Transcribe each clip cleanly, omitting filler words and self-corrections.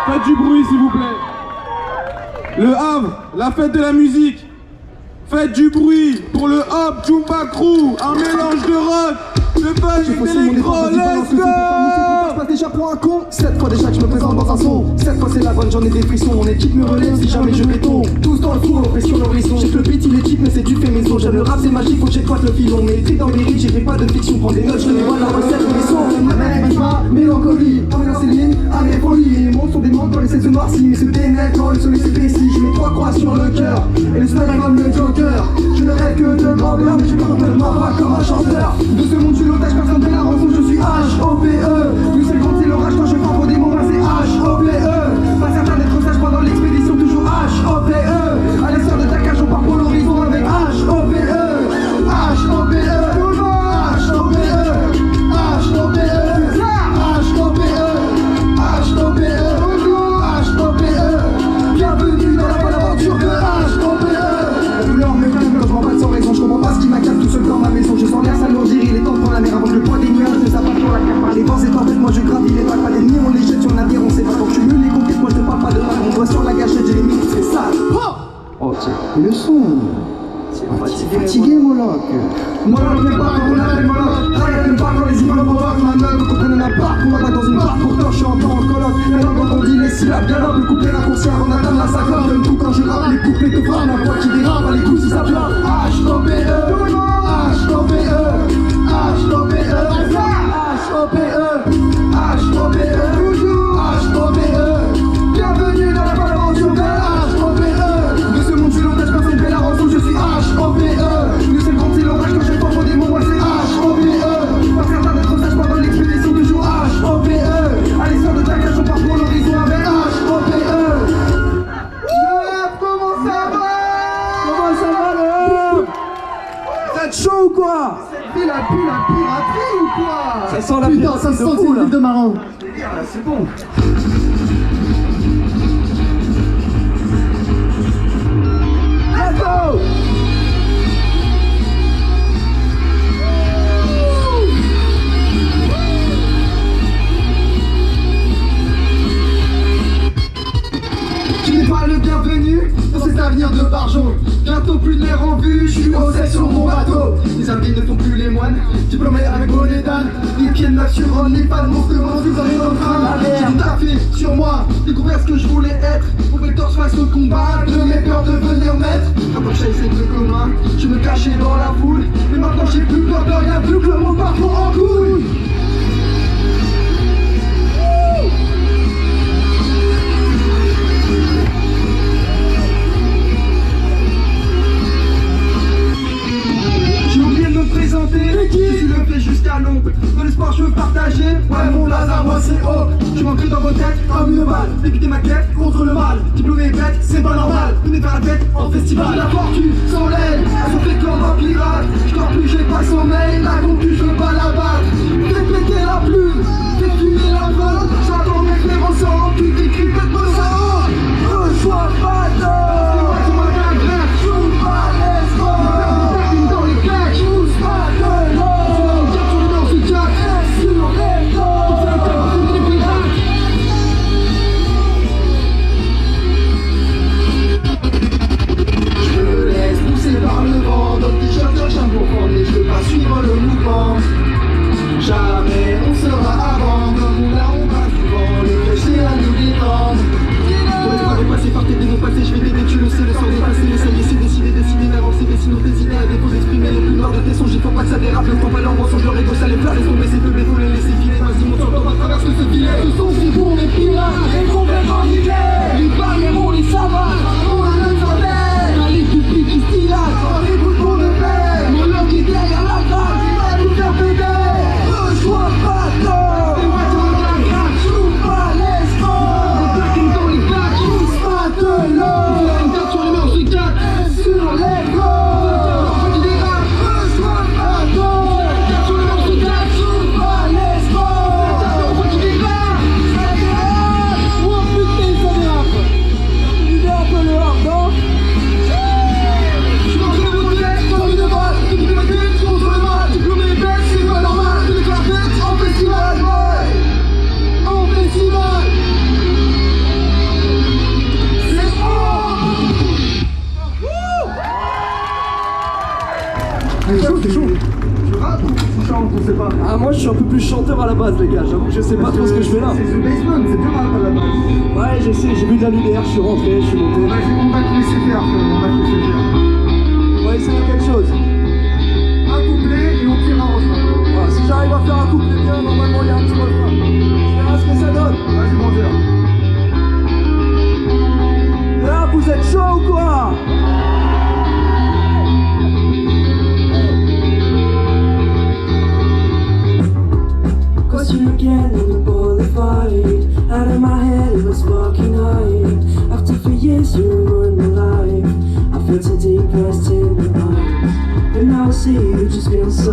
Faites du bruit s'il vous plaît. Le Havre, la fête de la musique. Faites du bruit pour le Hop Jumba Crew, un mélange de rock, de funk et d'électro, let's go! Je passe déjà pour un con. 7 fois déjà que je me présente dans un son. 7 fois c'est la bonne, j'en ai des frissons. Mon équipe me relève si jamais je béton. Tous dans le four, on sur l'horizon. J'ai que le beat, il est cheap, mais c'est du fait maison. J'aime le rap, c'est magique, faut que j'éclate le filon. Mais écrit dans mes rimes, j'écris pas de fiction. Prends des notes, je te dévoile la recette de mes sons. Avec ma mélancolie, ambiance et ligne, à mes folies. Et les mots sont des manques quand les scènes se noircissent. Mais c'est pénètre quand le soleil s'épaissit. Je mets 3 croix sur le cœur. Et le smile comme le Joker. Je ne rêve que de grandeur, mais j'ai pas complètement pas comme un chanteur. De ce monde, je suis l'otage, personne ne la raison. Je suis H-O-P-E. Nous c'est le grand, c'est l'orage, quand je pars pour des moments, c'est H-O-P-E. Pas certain d'être sage pendant l'expédition, toujours H-O-P-E. À l'essor de ta cage, on part pour l'horizon avec H-O-P-E. H-O-P-E. Les vents et tempêtes, moi je gravis les vagues, pas les nids, on les jette sur le navire, on sait pas quand tu me les conquêtes, moi je te parle pas de mal, on doit sur la gâchette, j'ai les mines, c'est sale. Oh tiens, et le son, c'est fatigué Moloch. Moloch n'est pas quand on appelle Moloch, Ryan n'aime pas quand les immeubles provoquent, ma meuf, vous comprenez un parc, on va dans une barque, pourtant je suis encore en coloc. La langue quand on dit les syllabes, bien là, le couplet raccourci avant d'atteindre la sacoche. J'aime tout quand je rappe, les couplets te frappent, la voix qui dérape, les coups si ça vient. H-O-P-E, H-O-P-E, H-O-P-E, H-O-P-E, H-O-P-E, toujours H-O-P-E. Bienvenue dans la bonne aventure de H-O-P-E. De ce monde, je suis l'otage, personne ne fait la rançon, je suis H-O-P-E. Nous c'est le grand, c'est l'orage, quand je forme des mots, moi c'est H-O-P-E. Pas certain d'être sage pendant l'expédition, toujours H-O-P-E. À l'essor de ta cage, on part pour l'horizon avec H-O-P-E. Comment ça va? Comment ça va le? Vous êtes chaud ou quoi? C'est la piraterie ou quoi? Ça sent la putain, piraterie ça de sent fou, c'est là. une de marin. C'est bon. Let's go! Tu n'es pas le bienvenu dans cet avenir de barjot. Bientôt plus de l'air en vue, je suis au sec sur mon bateau. Les habits ne font plus les moines, diplômé avec bonnet d'âne. Les pieds de neuf sur un, les pas de monstre, vous en êtes en train. J'ai tout taffé sur moi, découvrir ce que je voulais être. Pour que le torse face au combat, de mes peurs de devenir maître. Quand je c'est le commun, je me cachais dans la foule. Mais maintenant j'ai plus peur de rien, plus que le monde parcourt en couille. Je suis le fait jusqu'à l'ombre. Dans l'espoir je veux partager. Ouais mon laser moi c'est haut. Je m'ancre dans vos têtes comme une balle. Débuter ma quête contre le mal. Diplômé bête, c'est pas normal. Venez faire la fête en festival. La fortune sans l'aile, elles sont faites comme un pirate. Je dors plus, j'ai pas sommeil. La concu, je veux pas la battre. Fais péter la plume, fais fumer la vente. J'attends mes clés ressortent. Tu t'écris, faites-moi ça. Reçois pas d'or. Dans les claques, pousse pas de l'or. Sur le nord, c'est Jack, sur les corps. Je me laisse pousser par le vent. Dans le t-shirt de chien pour prendre et je veux pas suivre le mouvement. Jamais on sera avant, comme on l'a, on suis un peu plus chanteur à la base, les gars. J'avoue que je sais pas trop ce que je fais là. C'est The Basement, c'est bien à la base. Ouais, j'essaie, j'ai vu de la lumière, je suis rentré, je suis monté. On va te laisser faire, frère, on va te laisser faire. On va essayer quelque chose. Un couplet et on tire un refrain. Voilà, si j'arrive à faire un couplet bien, normalement il y a un petit refrain. On verra ce que ça donne. Vas-y, bonjour. Là, vous êtes chaud ou quoi? You again on the boulevard. Out of my head, it was fucking hard. After 4 years, you ruined my life. I felt so depressed in the eyes. But now I see you just feel so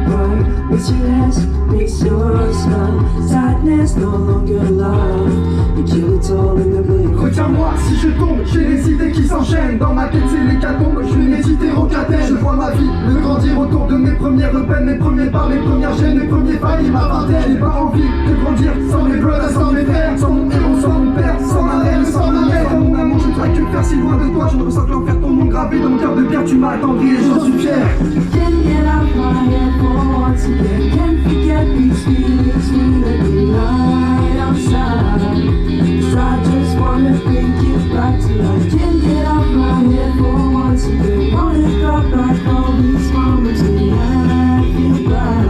bright. Miss your last, miss your smile. Sadness no longer alive. You kill it all in the blink. Retiens-moi si je tombe, j'ai les idées qui s'enchaînent. Dans ma tête c'est l'hécatombe, je vais n'hésiter au catène. Je vois ma vie me grandir autour de mes premières peines, mes premiers pas, mes premières gênes, mes premiers failles, ma vingtaine. J'ai pas envie de grandir sans mes brothers, sans mes frères, sans mon héros, sans mon père, sans ma reine, sans ma mère. Sans mon amour, je ne ferai que faire si loin de toi. Je ne ressens que l'enfer, ton nom gravé dans mon cœur de pierre. Tu m'as attendri et j'en suis fier. Can't get out my head for once again. Can't forget these feelings we let me lie outside. 'Cause I just wanna bring you back to life. Can't get out my head for once again. Wanna go back all these moments when I feel bad.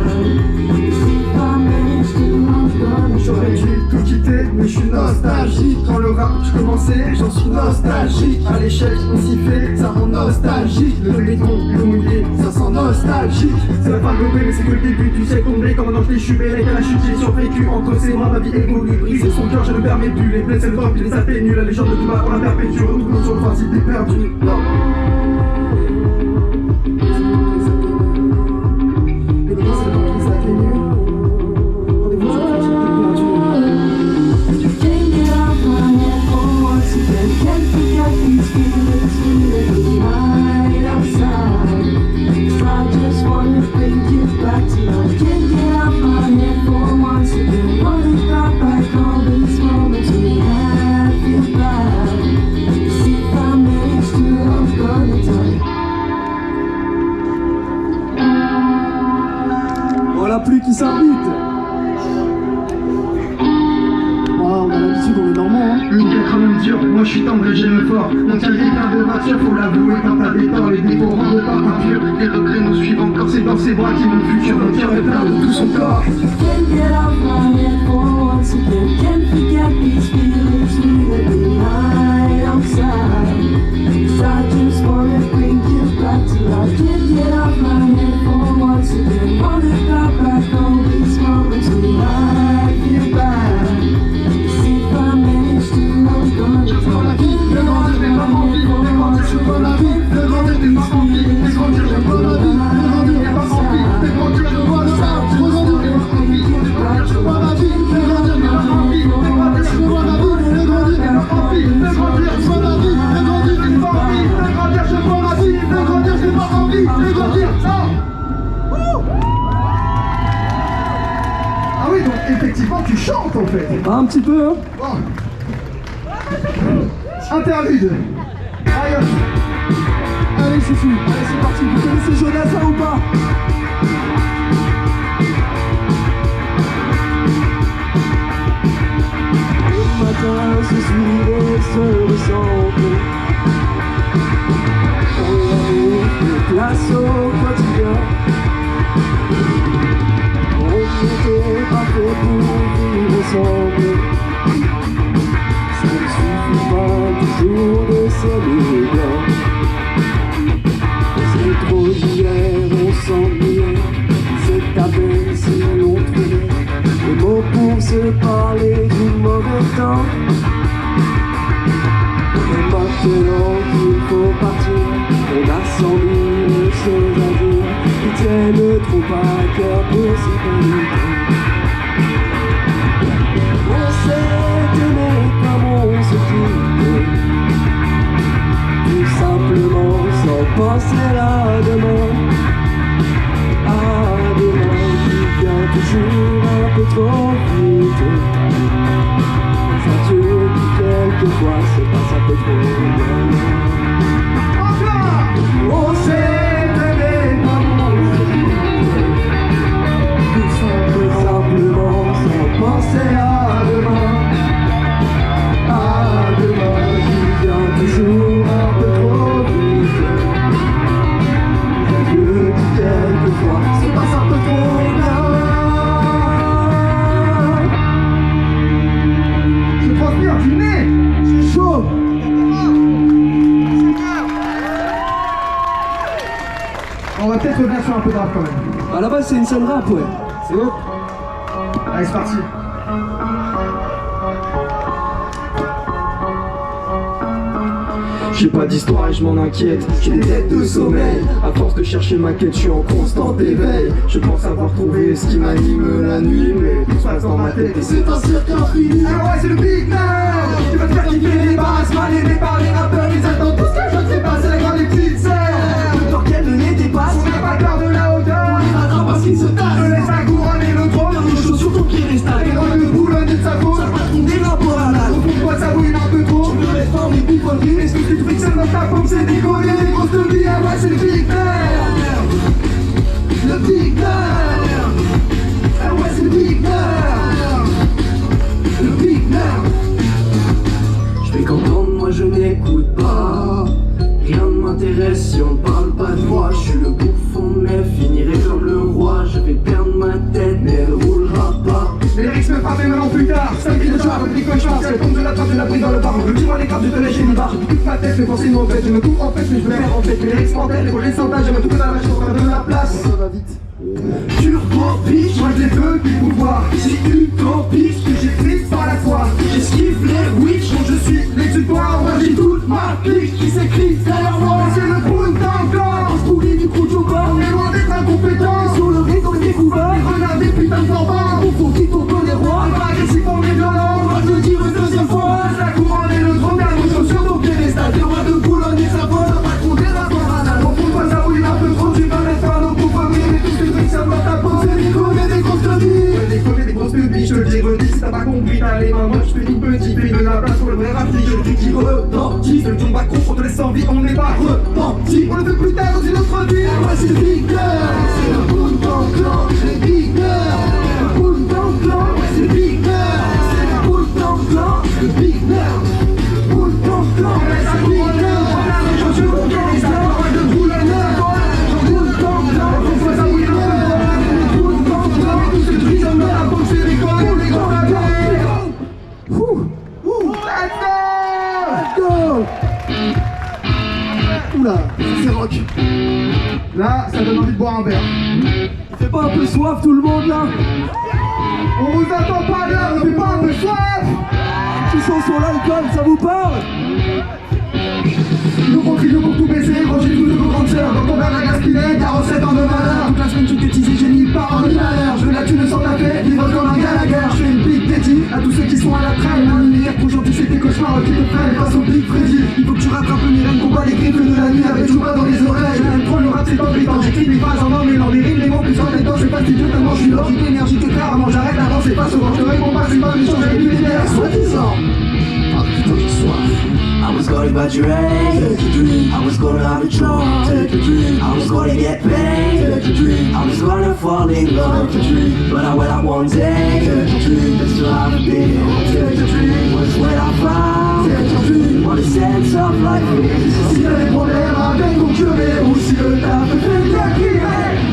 'Cause if I manage to, I'm gonna J'aurais dû tout quitter, mais je suis nostalgique. Quand le rap je commençais, j'en suis nostalgique. À l'échec, on s'y fait, ça rend nostalgique. Le béton, le mouillé, ça sent nostalgique. C'est la fin de l'OP, mais c'est que le début du siècle tombé. Comme un ange déchu, bélec à la chute, j'ai survécu. Entre ses bras, ma vie évolue. Briser son cœur, je ne permets plus. Les blessés, le drop, il les atténue. La légende de tout bas, on la perpétue. Retourne sur le principe des perdus. Non. Et les gars, c'est le temps qui les atténue. Rendez-vous sur le principe des perdus. Can't get out my head for once again. Can't forget these feelings we let me hide outside. 'Cause I just wanna bring you back to life. Can't get out my head for once again. Wanna go back all these moments when I feel bad. 'Cause if I manage to, I'm gonna die. Oh, la pluie qui s'invite. On a l'habitude, on est normand, hein. Une vie quand même dure, moi je suis tendre et j'aime fort. On tient quelqu'un de mature, faut l'avouer quand t'as des torts. Les défauts rendent pas impurs, les regrets nous suivent encore. C'est dans ses bras qui mon futur, mon cœur est plein de tout son corps. Can't get out my head for once again. Can't forget these feelings we let me hide outside. 'Cause I just wanna bring you back to life. Can't get out my head for once again. Wanna go back all these moments when I feel bad. 'Cause if I manage to, I'm gonna die. Le grandir, mais pas envie. Le grandir, je veux la vie. Le grandir, mais pas envie. Le grandir, je veux la vie. Le grandir, mais pas envie. Le grandir, je veux le ça. Le grandir, mais pas envie. Le grandir, je veux la vie. Le grandir, mais pas envie. Le grandir, je veux la vie. Le grandir, mais pas envie. Le grandir, je veux la vie. Le grandir, mais pas envie. Le grandir, je veux la vie. Le grandir, je pas envie. Le grandir, ça. Ah oui, donc effectivement, tu chantes en fait. Un petit peu, hein. Bon. Interlude. Aïe. Allez, chouchou. Allez, c'est parti. Vous connaissez Jonathan ou pas? Le matin, je suis resté le centre. Place au quotidien. On n'était pas fait pour vivre ensemble. Ça ne suffit pas toujours de s'aimer bien. C'est trop d'hier, on s'ennuyait. C'est à peine si l'on trouvait les mots pour se parler du mauvais temps. Et maintenant qu'il faut partir, on a 100 000 choses à dire qui tiennent trop à cœur pour s'y permettre. On s'est aimé comme on se quitte, tout simplement sans penser à demain. À demain qui vient toujours un peu trop vite. Ça Dieu qui quelquefois se passe un peu trop bien. On s'est aimé comme on se quitte, tout simplement peut-être revenir sur un peu de rap quand même. À la base, c'est une scène rap, ouais. C'est bon? Allez, c'est parti. J'ai pas d'histoire et je m'en inquiète, j'ai des têtes de sommeil. À force de chercher ma quête, je suis en constant éveil. Je pense avoir trouvé ce qui m'anime la nuit, mais tout se passe dans ma tête et c'est un cercle infini. Ah ouais, c'est le Big Nerd. Tu vas te faire kiffer les basses, mal aimés par les rappeurs. Ils attendent tout ce que je ne sais pas, c'est la grande des petites sœurs. Le temps qu'elle ne dépasse, On n'a pas peur de la hauteur. on les rattrape parce qu'ils se tassent. Je laisse la couronner le trône. Les chaussures ton pied reste à Et dans le boulonnet de sa peau. ça passe ton délabore à la Au fond de toi, ça bouille un peu trop. Tu me réformes les bouffonneries. Est-ce que tu te fixes dans ta paume, c'est déconné. Les grosses de vie, ah ouais, c'est le Big Nerd. Le Big Nerd. Ah ouais, c'est le Big Nerd. Le Big Nerd. Je fais qu'entendre, moi je n'écoute pas. Rien ne m'intéresse si on ne parle pas de moi. Je suis le bouffon mais finirai comme le roi. Je vais perdre ma tête mais elle roulera pas. Les lyrics me frappent maintenant plus tard. Ça me dit de soir, le petit cauchemar. Si elle tombe de la trappe, je la prise dans le bar. Le dis-moi les cartes, je te lèche une barre. Toute ma tête, mes pensées m'en fait. Je me coupe en fait, mais je me perds en fait. Mes lyrics m'entêtent, les projets s'entagent. J'aime tout que dans la vache pour faire de la place. Ça va vite. Turbo bitch, Moi je les veux du pouvoir. c'est utopiste. Que j'ai pris par la foi. J'esquive les witch. Donc je suis l'exutoire. Moi j'ai toute ma clique qui s'écrit derrière moi. C'est le bout d'un corps. Je t'oublie du coup de bas. On est loin d'être incompétents. Sur le rythme on est découvert. Regardez putain de format. Pour qu'on quitte ton les rois. On va agressif, on est violent. On va te le dire une deuxième fois. La couronne et le trône. Dernière chaussure donc les stades. Le roi de Boulogne et sa voix. Pas compter la banane. Au fond de toi ça bouille un peu trop. Tu vas mettre pas nos bouffonneries. Mais tout ce que je veux que ça doit ta peau. C'est des codes et des grosses tenues. Des codes et des grosses tenues. Je te le dis, redis si t'as pas compris. T'as les mains moches, je te dis petit. Fais de la place pour le vrai rap. Je le dis qui retentit. C'est le John Bacron, on te laisse sans vie. On n'est pas repenti. On le fait plus tard dans une autre vie. Moi c'est le big girl. C'est le boule dans le clan. Les big nerds. Le boule dans le clan. C'est le big nerd. C'est le boule dans le clan. Le big nerd. Le boule dans le clan. C'est le big nerd. Je veux que les armes de boule à nerd. Le boule dans le clan. Faut pas s'abouiller dans le clan. Le boule dans le clan. Tout ce qui dans la banque, c'est des connes. Les grands navires. Let's go. Oula, c'est rock. Là, ça donne envie de boire un verre. Il fait pas un peu soif tout le monde là? On vous attend pas là, on fait pas un peu soif. Qui sont sur l'alcool, ça vous parle? Nouveau trio pour tout baiser, Roger tout de vos grandes sœurs. Dans ton verre à gaspiller, ta recette en de malheur. Toute la semaine tu t'utilises, j'ai mis pas en malheur. Je veux la thune sans taper, vivre comme un gars à la guerre. Je fais une big dédie à tous ceux qui sont à la traîne. Un univers qu'aujourd'hui c'est tes cauchemars qui te freinent face au Big Freddy. Il faut que tu rattrapes le miracle, combat les griffes de la nuit avec tout bas dans les oreilles. J'aime trop le rap, c'est pas brillant. J'écris des phrases en mêlant des rimes, des mots plus en même temps. C'est fastidieux tellement je suis logique, énergique et clairement j'arrête d'avant, c'est pas souvent. Je te réponds pas, c'est pas méchant, j'avais plus les nerfs. Soi-disant. Ah putain j'ai soif. I was gonna buy your rain. I was gonna have a job. I was gonna get paid. I was gonna fall in love. But I went out one day just to have a beer. Was when I found what a sense of life is. Si t'as des problèmes avec ton curé ou si le taf te fait claquer,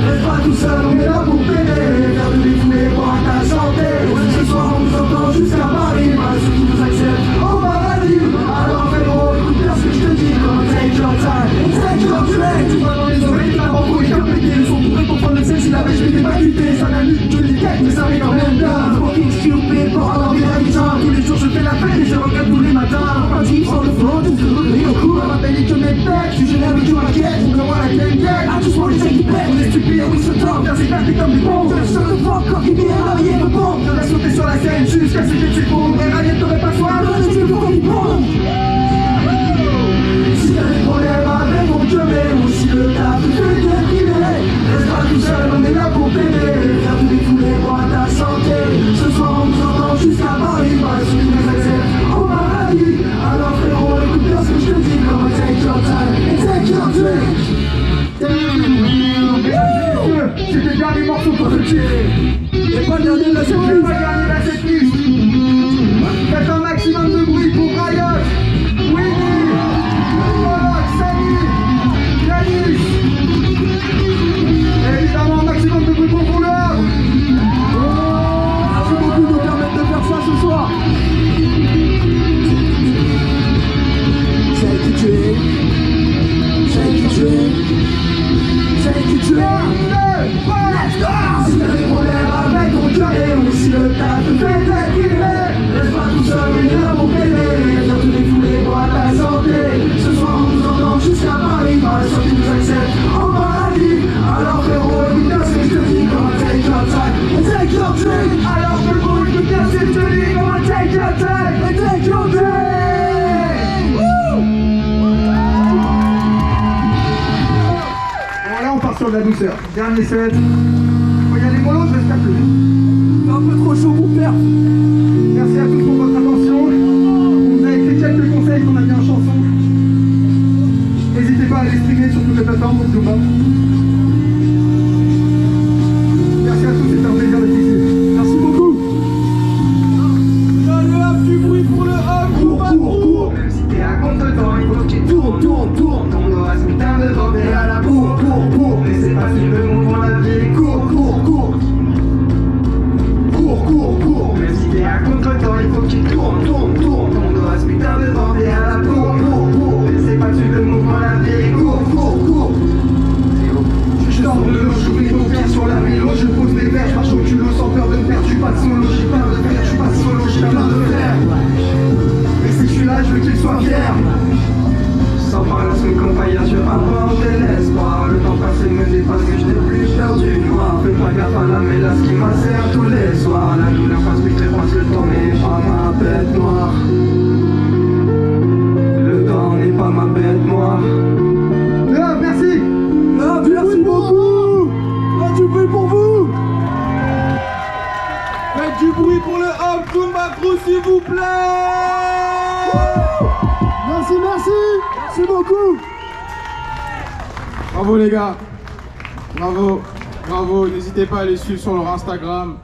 reste pas tout seul, on est là pour t'aider. Faire de défouler pour ta santé. Ce soir on nous entend jusqu'à Paris, mal ceux qui nous acceptent au paradis. Alors frérot, écoute bien ce que je te dis. Take your time, take your train. Tu vois dans les oreilles, t'as embrouillé comme pété. Le son pourrait comprendre le sel si la veille je m'étais pas quitté. Ça m'amuse, je dis cake, mais ça arrive en même temps. Fucking stupid pour avoir envie d'un guitare. Tous les jours je fais la fête et je regarde tous les matins. Pas de sur le front, tout ce que je au cours. On m'appelle que mes pecs, je suis gêné avec ma quête. On me voit la gang gang. I just want to take it back. On est stupide, oui se trompe. Viens s'éclater comme des bombes. Shut the fuck up, il vient là, il me bombe. Je vais sauter sur la scène jusqu'à ce que tu bombes. Et rien ne t'aurait pas soif. Je suis le fond qui bombe. Si t'as des problèmes avec mon curé ou si le taf te fait déprimer, reste pas tout seul, on est là pour t'aider. Faire tout défouler pour ta santé. Ce soir on nous entend jusqu'à Paris. Pas ceux qui nous acceptent au paradis. Alors frérot, écoute bien ce que je te dis. Come take your time and take your drink. C'était le dernier morceau pour te tuer. C'est pas le dernier de la C'est série. pas le dernier de la setlist. Faites un maximum de bruit pour Riot, Winnie, Moloch, Samy, Yanis. Et évidemment un maximum de bruit pour Rouleur. Merci beaucoup de nous permettre de faire ça ce soir. Take a drink. Take a drink. Take a drink. douceur. Dernier set. Faut y aller mollo, j'espère que C'est un peu trop chaud pour perdre. merci à tous pour votre attention. On vous a écrit quelques conseils qu'on a mis en chanson. N'hésitez pas à les streamer sur toutes les plateformes de Zumba. Merci à tous, c'était un plaisir d'être ici. Merci beaucoup. Le hub du bruit pour le hub Jumba Crew. Même si t'es à contre-temps, il faut que tu tournes. Ton dos reste putain de vent et à la bourre. Mais c'est pas si le monde dans la vie. Cours. Même si t'es à contre-temps, il faut que tu tournes. Ton dos reste putain de vent et à la bourre. Mais c'est pas si le monde dans la vie. Cours. Je sors de l'eau, je mets mon pied sur la mélo, je pose des verres, je marche au culot sans peur de me perdre, je suis pas solo, j'ai plein de frères, je suis pas solo, j'ai plein de frères. Et si je suis là, je veux qu'ils soient fiers. Sans parler à mes compagnons, je apporte l'espoir. Le temps passé me dépasse, que je n'ai plus peur du noir. Fais pas gaffe à la mélasse qui m'assère tous les soirs. La douleur passe vite et passe, le temps n'est pas ma bête noire. Le temps n'est pas ma bête noire. Merci. Ah, merci beaucoup. Ah, du bruit pour vous. Faites du bruit pour le hub Jumba Crew s'il vous plaît. Merci beaucoup. Bravo les gars. Bravo. N'hésitez pas à les suivre sur leur Instagram.